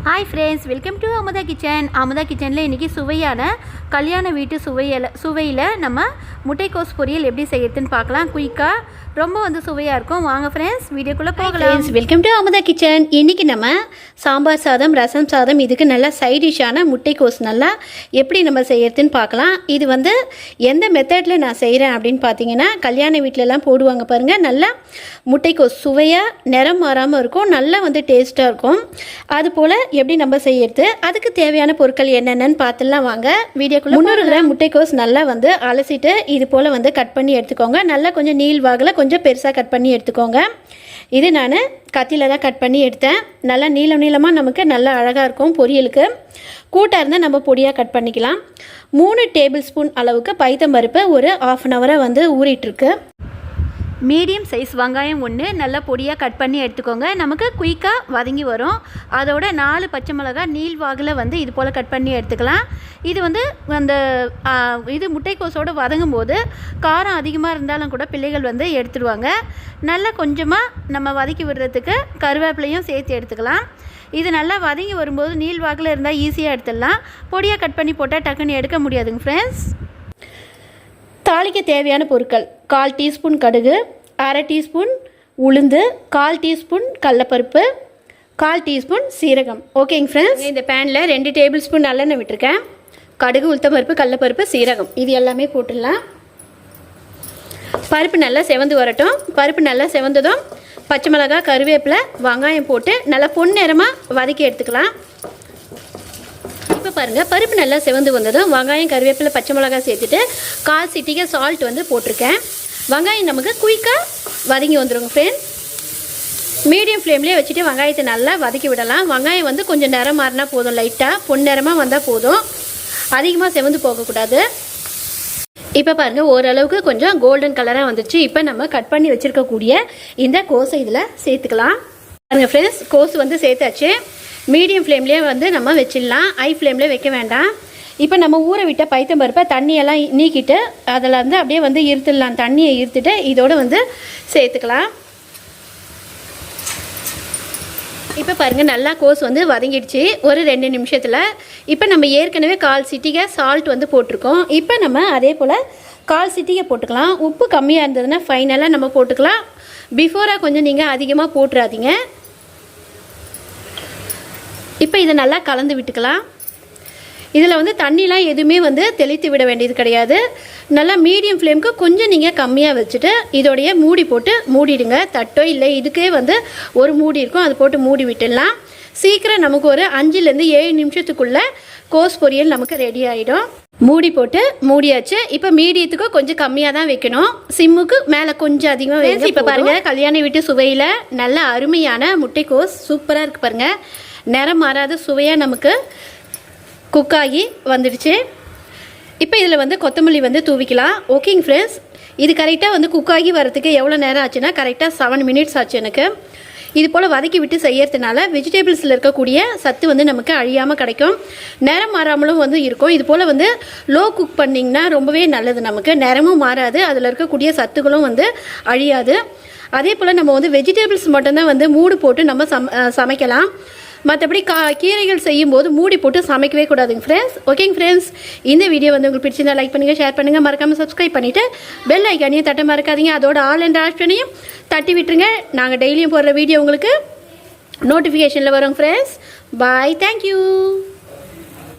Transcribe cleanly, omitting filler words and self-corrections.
Hi friends, welcome to Amudha kitchen. Amudha கிச்சனில் இன்றைக்கி சுவையான கல்யாண வீட்டு சுவையில் நம்ம முட்டைக்கோஸ் பொரியல் எப்படி செய்யறதுன்னு பார்க்கலாம். குயிக்காக ரொம்ப சுவையாக இருக்கும். வாங்க ஃப்ரெண்ட்ஸ், வீடியோக்குள்ளே போகலாம். Welcome to Amudha kitchen. இன்றைக்கி நம்ம சாம்பார் சாதம், ரசம் சாதம், இதுக்கு நல்லா சைடிஷான முட்டைக்கோஸ் நல்லா எப்படி நம்ம செய்யறதுன்னு பார்க்கலாம். இது எந்த மெத்தடில் நான் செய்கிறேன் அப்படின்னு பார்த்தீங்கன்னா, கல்யாண வீட்டிலலாம் போடுவாங்க பாருங்கள். நல்லா முட்டைக்கோஸ் சுவையாக நிறம் மாறாமல் இருக்கும், நல்லா டேஸ்ட்டாக இருக்கும். அதுபோல் எப்படி நம்ம செய்யறது, அதுக்கு தேவையான பொருட்கள் என்னென்னு பார்த்துலாம் வாங்க. வீடியோக்குள்ளே 300 கிராம் முட்டைக்கோஸ் நல்லா அலசிட்டு இது போல் கட் பண்ணி எடுத்துக்கோங்க. நல்லா கொஞ்சம் நீள்வாகில் கொஞ்சம் பெருசாக கட் பண்ணி எடுத்துக்கோங்க. இது நான் கத்தியில் தான் கட் பண்ணி எடுத்தேன். நல்லா நீளமாக நமக்கு நல்லா அழகாக இருக்கும். பொரியலுக்கு கூட்டாக இருந்தால் நம்ம பொடியாக கட் பண்ணிக்கலாம். 3 டேபிள் ஸ்பூன் அளவுக்கு பைத்தம்பருப்பு ஒரு 1/2 அன் ஹவராக ஊறிட்டுருக்கு. மீடியம் சைஸ் வெங்காயம் 1 நல்லா பொடியாக கட் பண்ணி எடுத்துக்கோங்க. நமக்கு குயிக்காக வதங்கி வரும். அதோட 4 பச்சை மிளகாய் நீள்வாகில் இது போல் கட் பண்ணி எடுத்துக்கலாம். இது அந்த இது முட்டைக்கோஸோடு வதங்கும் போது காரம் அதிகமாக இருந்தாலும் கூட பிள்ளைகள் எடுத்துடுவாங்க. நல்லா கொஞ்சமாக நம்ம வதக்கி விடுறதுக்கு கருவேப்பிலையும் சேர்த்து எடுத்துக்கலாம். இது நல்லா வதங்கி வரும்போது நீள்வாகில் இருந்தால் ஈஸியாக எடுத்துடலாம். பொடியாக கட் பண்ணி போட்டால் டக்குன்னு எடுக்க முடியாதுங்க ஃப்ரெண்ட்ஸ். தாளிக்க தேவையான பொருட்கள்: 1/4 டீஸ்பூன் கடுகு, 1/2 டீஸ்பூன் உளுந்து, 1/4 டீஸ்பூன் கடலைப்பருப்பு, 1/4 டீஸ்பூன் சீரகம். ஓகேங்க ஃப்ரெண்ட்ஸ், இந்த பேனில் 2 டேபிள் ஸ்பூன் நல்லெண்ணெய் விட்டுருக்கேன். கடுகு, உளுத்தம்பருப்பு, கடலைப்பருப்பு, சீரகம் இது எல்லாமே போட்டுடலாம். பருப்பு நல்லா செவந்து வரட்டும். பருப்பு நல்லா செவந்ததும் பச்சை மிளகாய், கருவேப்பிலை, வெங்காயம் போட்டு நல்லா பொன்னிறமாக வதக்கி எடுத்துக்கலாம். இப்போ பாருங்கள், பருப்பு நல்லா செவந்து வந்ததும் வெங்காயம், கருவேப்பிலை, பச்சை மிளகாய் சேர்த்துட்டு 1/4 சிட்டிகை சால்ட் போட்டிருக்கேன். வெங்காயம் நமக்கு குயிக்காக வதங்கி வந்துடுங்க ஃப்ரெண்ட். மீடியம் ஃப்ளேம்லேயே வச்சுட்டு வெங்காயத்தை நல்லா வதக்கி விடலாம். வெங்காயம் கொஞ்சம் நிறம் மாறினா போதும், லைட்டாக பொன்னிறமாக வந்தால் போதும், அதிகமாக செவந்து போகக்கூடாது. இப்போ பாருங்கள், ஓரளவுக்கு கொஞ்சம் கோல்டன் கலராக வந்துடுச்சு. இப்போ நம்ம கட் பண்ணி வச்சுருக்கக்கூடிய இந்த கோஸை இதில் சேர்த்துக்கலாம். பாருங்கள் ஃப்ரெண்ட்ஸ், கோஸ் சேர்த்தாச்சு. மீடியம் ஃப்ளேம்லேயே நம்ம வச்சிடலாம், ஹை ஃப்ளேம்லேயே வைக்க வேண்டாம். இப்போ நம்ம ஊற விட்ட பைத்தம்பருப்பை தண்ணியெல்லாம் நீக்கிட்டு அதில் அப்படியே இருத்துடலாம். தண்ணியை இருத்துட்டு இதோடு சேர்த்துக்கலாம். இப்போ பாருங்கள், நல்லா கோஸ் வதங்கிடுச்சு ஒரு 2 நிமிஷத்தில். இப்போ நம்ம ஏற்கனவே 1/4 சிட்டிகை சால்ட் போட்டிருக்கோம். இப்போ நம்ம அதே போல் 1/4 சிட்டிகை போட்டுக்கலாம். உப்பு கம்மியாக இருந்ததுன்னா ஃபைனலாக நம்ம போட்டுக்கலாம். பிஃபோராக கொஞ்சம் நீங்கள் அதிகமாக போட்டுறாதீங்க. இப்போ இதை நல்லா கலந்து விட்டுக்கலாம். இதில் தண்ணிலாம் எதுவுமே தெளித்து விட வேண்டியது கிடையாது. நல்லா மீடியம் ஃப்ளேமுக்கு கொஞ்சம் நீங்கள் கம்மியாக வச்சுட்டு இதோடைய மூடி போட்டு மூடிடுங்க. தட்டோ இல்லை இதுக்கே ஒரு மூடி இருக்கும், அது போட்டு மூடி விட்டுடலாம். சீக்கிரம் நமக்கு ஒரு 5லேருந்து 7 நிமிஷத்துக்குள்ளே கோஸ் பொரியல் நமக்கு ரெடி ஆகிடும். மூடி போட்டு மூடியாச்சு. இப்போ மீடியத்துக்கு கொஞ்சம் கம்மியாக தான் வைக்கணும், சிம்முக்கு மேலே கொஞ்சம் அதிகமாக வைங்க. இப்போ பாருங்கள், கல்யாண வீட்டு சுவையில் நல்ல அருமையான முட்டைக்கோஸ் சூப்பராக இருக்குது பாருங்கள். நிறம் மாறாத சுவையாக நமக்கு குக்காகி வந்துடுச்சு. இப்போ இதில் கொத்தமல்லி தூவிக்கலாம். ஓகேங்க ஃப்ரெண்ட்ஸ், இது கரெக்டாக குக்காகி வரதுக்கு எவ்வளோ நேரம் ஆச்சுன்னா கரெக்டாக 7 மினிட்ஸ் ஆச்சு எனக்கு. இது போல் வதக்கி விட்டு செய்யறதுனால வெஜிடபிள்ஸில் இருக்கக்கூடிய சத்து நமக்கு அழியாமல் கிடைக்கும், நிறம் மாறாமலும் இருக்கும். இது போல் லோ குக் பண்ணிங்கன்னா ரொம்பவே நல்லது. நமக்கு நிறமும் மாறாது, அதில் இருக்கக்கூடிய சத்துக்களும் அழியாது. அதே போல் நம்ம வெஜிடபிள்ஸ் மட்டும்தான் மூடு போட்டு நம்ம சமைக்கலாம். மற்றபடி கீரைகள் செய்யும் போது மூடி போட்டு சமைக்கவே கூடாதுங்க ஃப்ரெண்ட்ஸ். ஓகேங்க ஃப்ரெண்ட்ஸ், இந்த வீடியோ உங்களுக்கு பிடிச்சிருந்தா லைக் பண்ணுங்கள், ஷேர் பண்ணுங்கள், மறக்காமல் சப்ஸ்கிரைப் பண்ணிவிட்டு பெல் ஐக்கானையும் தட்ட மறக்காதீங்க. அதோட ஆல் என்ற ஆப்ஷனையும் தட்டி விட்டுருங்க. நாங்கள் டெய்லியும் போடுற வீடியோ உங்களுக்கு நோட்டிஃபிகேஷனில் வரோங்க ஃப்ரெண்ட்ஸ். பாய், தேங்க்யூ.